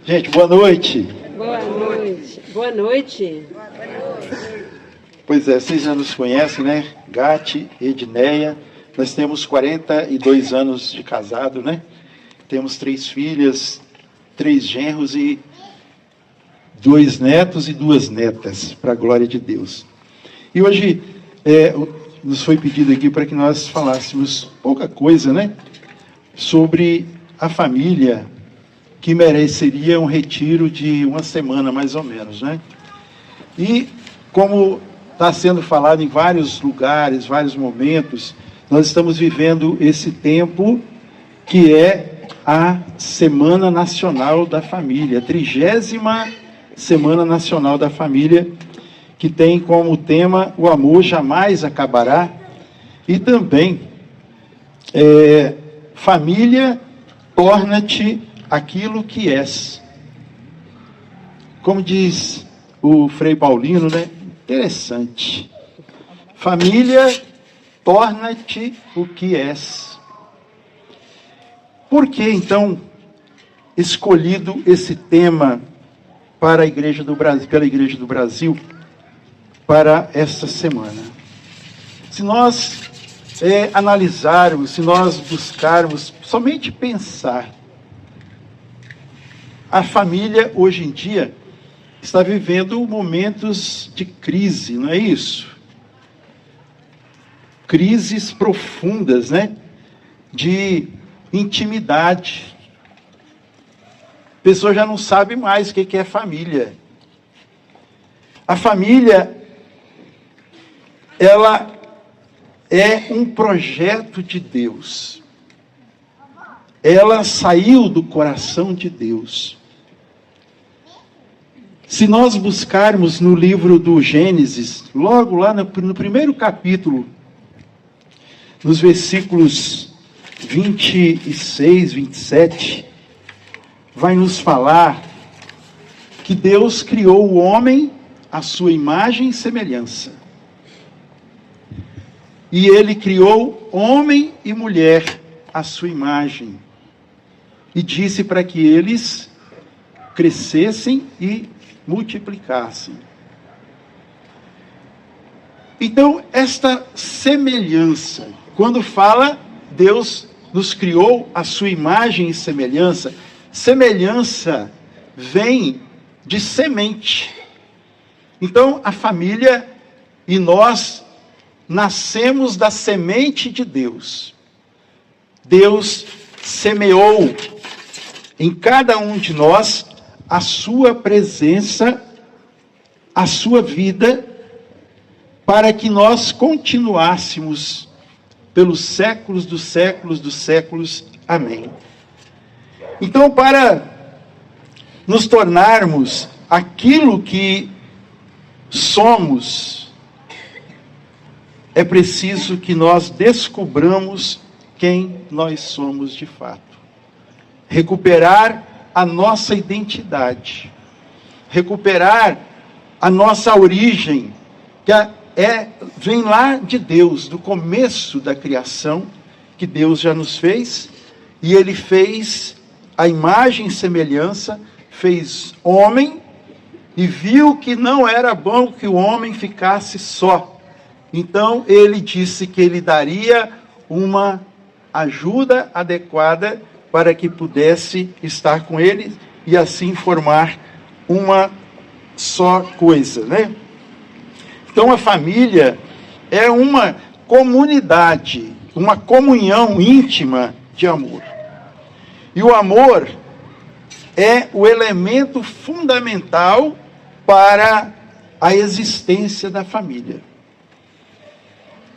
Gente, boa noite. Boa noite. Boa noite. Pois é, vocês já nos conhecem, né? Gati, Edneia. Nós temos 42 anos de casado, né? Temos 3 filhas, 3 genros e 2 netos e 2 netas, para a glória de Deus. E hoje nos foi pedido aqui para que nós falássemos pouca coisa, né? Sobre a família, que mereceria um retiro de uma semana, mais ou menos, né? E como está sendo falado em vários lugares, vários momentos, nós estamos vivendo esse tempo que é a Semana Nacional da Família, a 30ª Semana Nacional da Família, que tem como tema o amor jamais acabará, e também família, torna-te aquilo que és. Como diz o Frei Paulino, né? Interessante. Família, torna-te o que és. Por que, então, escolhido esse tema para a Igreja do Brasil, pela Igreja do Brasil, para esta semana? Se nós analisarmos, se nós buscarmos, somente pensar, a família hoje em dia está vivendo momentos de crise, não é isso? Crises profundas, né? De intimidade. A pessoa já não sabe mais o que é família. A família, ela é um projeto de Deus. Ela saiu do coração de Deus. Se nós buscarmos no livro do Gênesis, logo lá no primeiro capítulo, nos versículos 26, 27, vai nos falar que Deus criou o homem à sua imagem e semelhança. E Ele criou homem e mulher à sua imagem. E disse para que eles crescessem e multiplicassem. Então, esta semelhança, quando fala Deus nos criou à sua imagem e semelhança, semelhança vem de semente. Então, a família e nós nascemos da semente de Deus. Deus semeou em cada um de nós a sua presença, a sua vida, para que nós continuássemos pelos séculos dos séculos dos séculos. Amém. Então, para nos tornarmos aquilo que somos, é preciso que nós descobramos quem nós somos de fato. Recuperar a nossa identidade. Recuperar a nossa origem, que vem lá de Deus, do começo da criação, que Deus já nos fez, e Ele fez a imagem e semelhança, fez homem, e viu que não era bom que o homem ficasse só. Então, Ele disse que Ele daria uma ajuda adequada para que pudesse estar com Ele, e assim formar uma só coisa, né? Então, a família é uma comunidade, uma comunhão íntima de amor. E o amor é o elemento fundamental para a existência da família.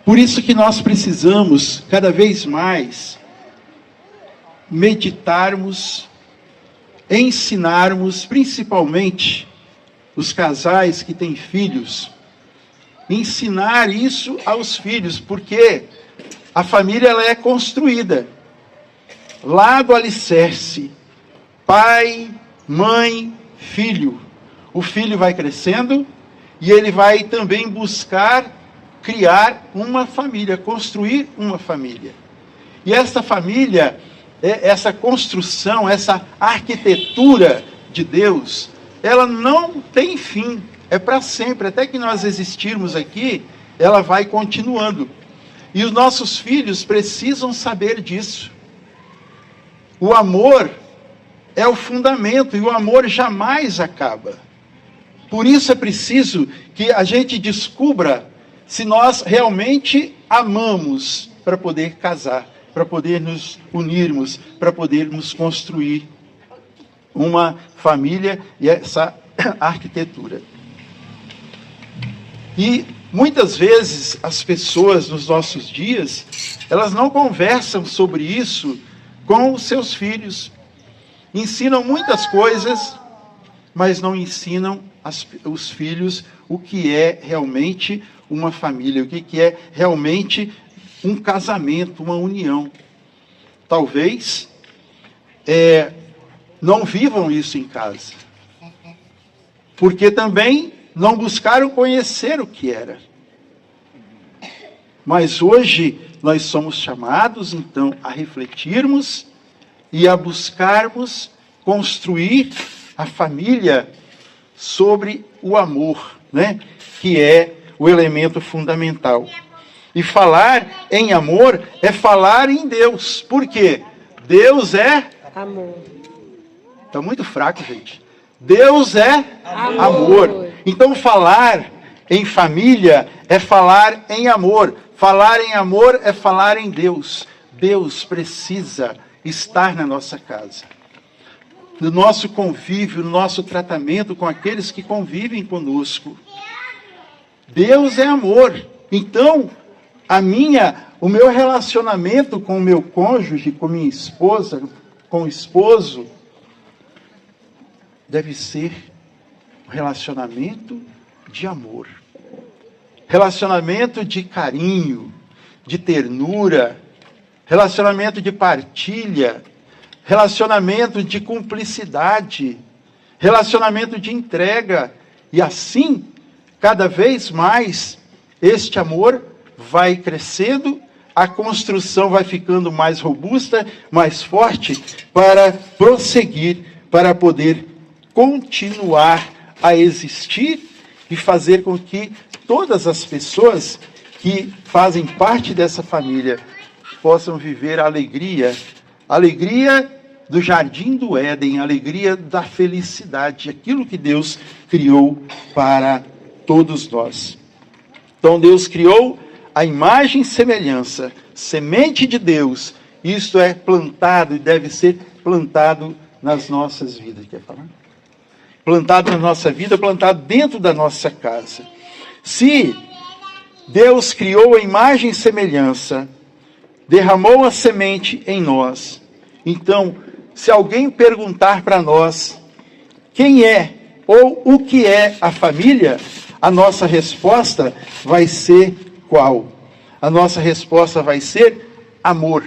Por isso que nós precisamos, cada vez mais, meditarmos, ensinarmos, principalmente os casais que têm filhos, ensinar isso aos filhos, porque a família ela é construída lá do alicerce, pai, mãe, filho. O filho vai crescendo e ele vai também buscar criar uma família, construir uma família. E essa família, essa construção, essa arquitetura de Deus, ela não tem fim, é para sempre. Até que nós existirmos aqui, ela vai continuando. E os nossos filhos precisam saber disso. O amor é o fundamento, e o amor jamais acaba. Por isso é preciso que a gente descubra se nós realmente amamos, para poder casar, para poder nos unirmos, para podermos construir uma família e essa arquitetura. E muitas vezes as pessoas nos nossos dias, elas não conversam sobre isso com os seus filhos. Ensinam muitas coisas, mas não ensinam os filhos o que é realmente uma família, o que é realmente um casamento, uma união. Talvez não vivam isso em casa, porque também não buscaram conhecer o que era. Mas hoje nós somos chamados, então, a refletirmos e a buscarmos construir a família sobre o amor, né? Que é o elemento fundamental. E falar em amor é falar em Deus. Por quê? Deus é amor. Está muito fraco, gente. Deus é amor. Então falar em família é falar em amor. Falar em amor é falar em Deus. Deus precisa estar na nossa casa, no nosso convívio, no nosso tratamento com aqueles que convivem conosco. Deus é amor. Então, o meu relacionamento com o meu cônjuge, com minha esposa, com o esposo, deve ser um relacionamento de amor. Relacionamento de carinho, de ternura, relacionamento de partilha, relacionamento de cumplicidade, relacionamento de entrega. E assim, cada vez mais, este amor vai crescendo, a construção vai ficando mais robusta, mais forte, para prosseguir, para poder continuar a existir e fazer com que todas as pessoas que fazem parte dessa família possam viver a alegria do jardim do Éden, a alegria da felicidade, aquilo que Deus criou para todos nós. Então Deus criou a imagem e semelhança, semente de Deus. Isto é plantado e deve ser plantado nas nossas vidas. Quer falar? Plantado na nossa vida, plantado dentro da nossa casa. Se Deus criou a imagem e semelhança, derramou a semente em nós, então, se alguém perguntar para nós quem é ou o que é a família, a nossa resposta vai ser qual? A nossa resposta vai ser amor.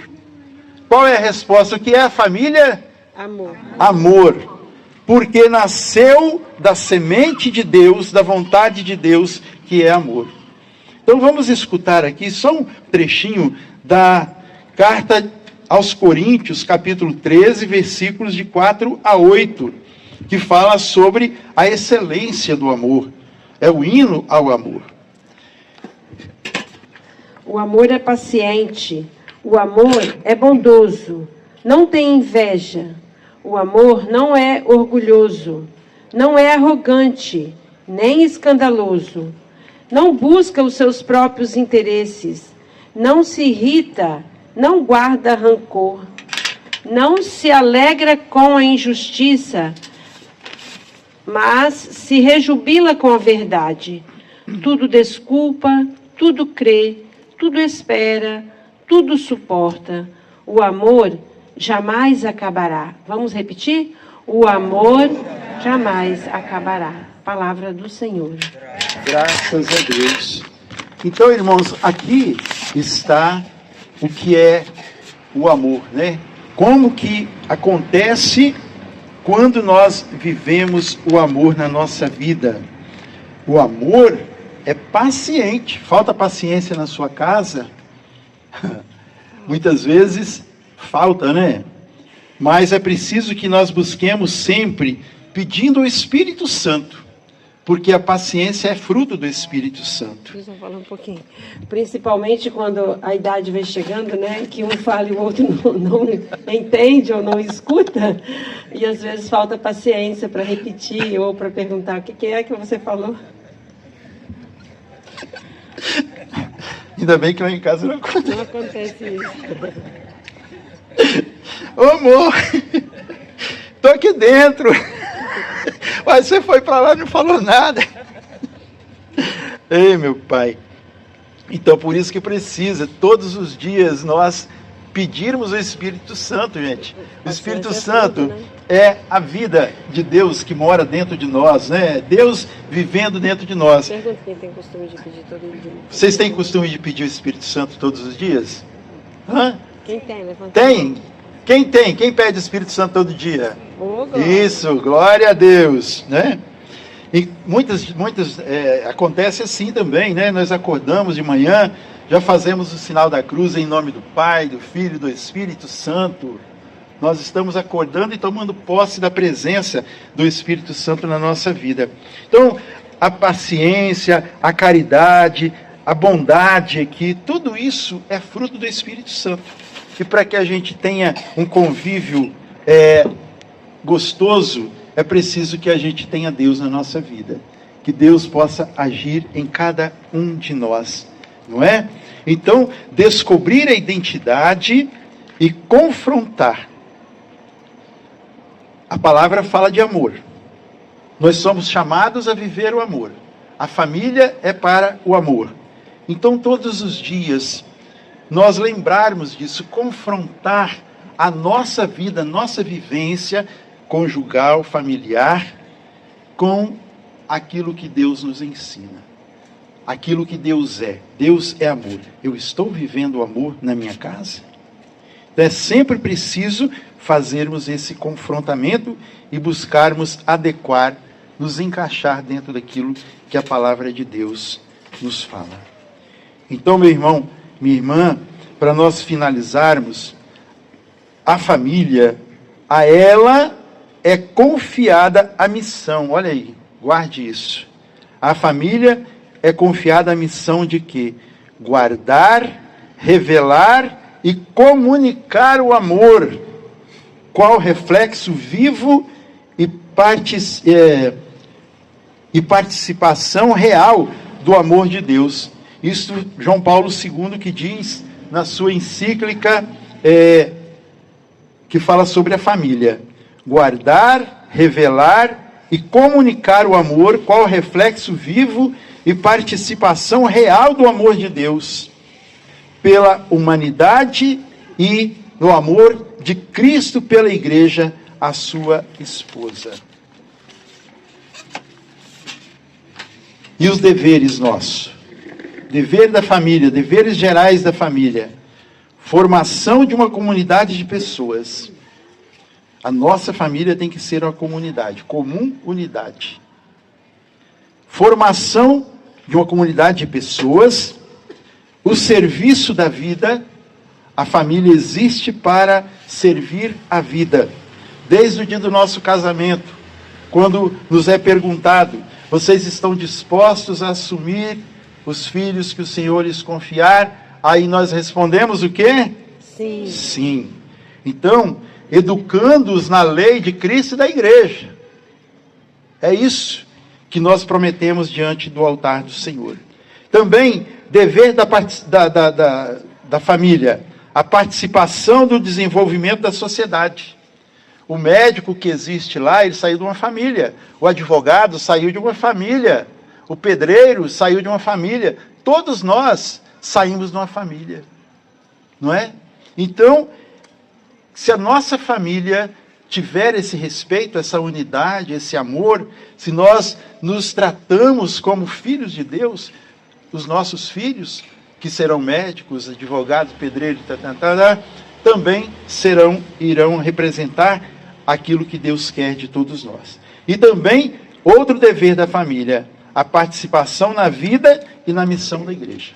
Qual é a resposta? O que é a família? Amor. Amor. Porque nasceu da semente de Deus, da vontade de Deus, que é amor. Então vamos escutar aqui só um trechinho da carta aos Coríntios, capítulo 13, versículos de 4 a 8, que fala sobre a excelência do amor. É o hino ao amor. O amor é paciente, o amor é bondoso, não tem inveja. O amor não é orgulhoso, não é arrogante, nem escandaloso. Não busca os seus próprios interesses, não se irrita, não guarda rancor, não se alegra com a injustiça, mas se rejubila com a verdade. Tudo desculpa, tudo crê, tudo espera, tudo suporta. O amor jamais acabará. Vamos repetir? O amor jamais acabará. Palavra do Senhor. Graças a Deus. Então, irmãos, aqui está o que é o amor, né? Como que acontece quando nós vivemos o amor na nossa vida. O amor é paciente. Falta paciência na sua casa? Muitas vezes falta, né? Mas é preciso que nós busquemos sempre pedindo o Espírito Santo, porque a paciência é fruto do Espírito Santo. Deixa eu falar um pouquinho. Principalmente quando a idade vem chegando, né? Que um fala e o outro não entende ou não escuta. E às vezes falta paciência para repetir ou para perguntar o que é que você falou. Ainda bem que lá em casa não acontece. Não acontece isso. Ô amor, tô aqui dentro. Mas você foi para lá e não falou nada. Ei, meu pai. Então, por isso que precisa, todos os dias, nós pedirmos o Espírito Santo, gente. O Espírito Santo é a vida de Deus que mora dentro de nós, né? Deus vivendo dentro de nós. Pergunta quem tem costume de pedir todo dia. Vocês têm costume de pedir o Espírito Santo todos os dias? Hã? Quem tem? Levanta Tem? Quem tem? Quem pede o Espírito Santo todo dia? Oh, glória. Isso, glória a Deus, né? E muitas acontece assim também, né? Nós acordamos de manhã, já fazemos o sinal da cruz em nome do Pai, do Filho e do Espírito Santo. Nós estamos acordando e tomando posse da presença do Espírito Santo na nossa vida. Então, a paciência, a caridade, a bondade aqui, tudo isso é fruto do Espírito Santo. E para que a gente tenha um convívio gostoso, é preciso que a gente tenha Deus na nossa vida. Que Deus possa agir em cada um de nós, não é? Então, descobrir a identidade e confrontar. A palavra fala de amor. Nós somos chamados a viver o amor. A família é para o amor. Então, todos os dias, nós lembrarmos disso, confrontar a nossa vida, a nossa vivência conjugal, familiar, com aquilo que Deus nos ensina. Aquilo que Deus é. Deus é amor. Eu estou vivendo o amor na minha casa? Então é sempre preciso fazermos esse confrontamento e buscarmos adequar, nos encaixar dentro daquilo que a palavra de Deus nos fala. Então, meu irmão, minha irmã, para nós finalizarmos, a família, a ela é confiada a missão. Olha aí, guarde isso. A família é confiada a missão de quê? Guardar, revelar e comunicar o amor, qual reflexo vivo e participação real do amor de Deus. Isso João Paulo II que diz na sua encíclica que fala sobre a família. Guardar, revelar e comunicar o amor, qual reflexo vivo e participação real do amor de Deus pela humanidade e no amor de Cristo pela igreja, a sua esposa. E os deveres nossos? Dever da família, deveres gerais da família. Formação de uma comunidade de pessoas. A nossa família tem que ser uma comunidade, comum unidade. Formação de uma comunidade de pessoas. O serviço da vida. A família existe para servir a vida. Desde o dia do nosso casamento, quando nos é perguntado, vocês estão dispostos a assumir os filhos que o Senhor lhes confiar? Aí nós respondemos o quê? Sim. Sim. Então, educando-os na lei de Cristo e da igreja. É isso que nós prometemos diante do altar do Senhor. Também, dever da família, a participação do desenvolvimento da sociedade. O médico que existe lá, ele saiu de uma família. O advogado saiu de uma família. O pedreiro saiu de uma família. Todos nós saímos de uma família. Não é? Então, se a nossa família tiver esse respeito, essa unidade, esse amor, se nós nos tratamos como filhos de Deus, os nossos filhos, que serão médicos, advogados, pedreiros, também irão representar aquilo que Deus quer de todos nós. E também, outro dever da família, a participação na vida e na missão da igreja.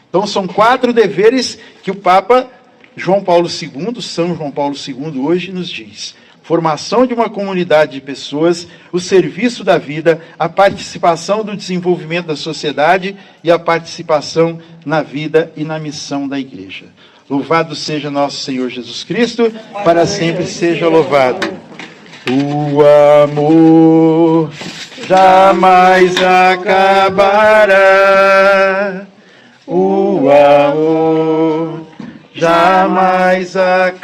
Então, são 4 deveres que o Papa João Paulo II, São João Paulo II, hoje nos diz. formação de uma comunidade de pessoas, o serviço da vida, a participação do desenvolvimento da sociedade e a participação na vida e na missão da igreja. Louvado seja nosso Senhor Jesus Cristo, para sempre seja louvado. O amor jamais acabará. O amor jamais acabará.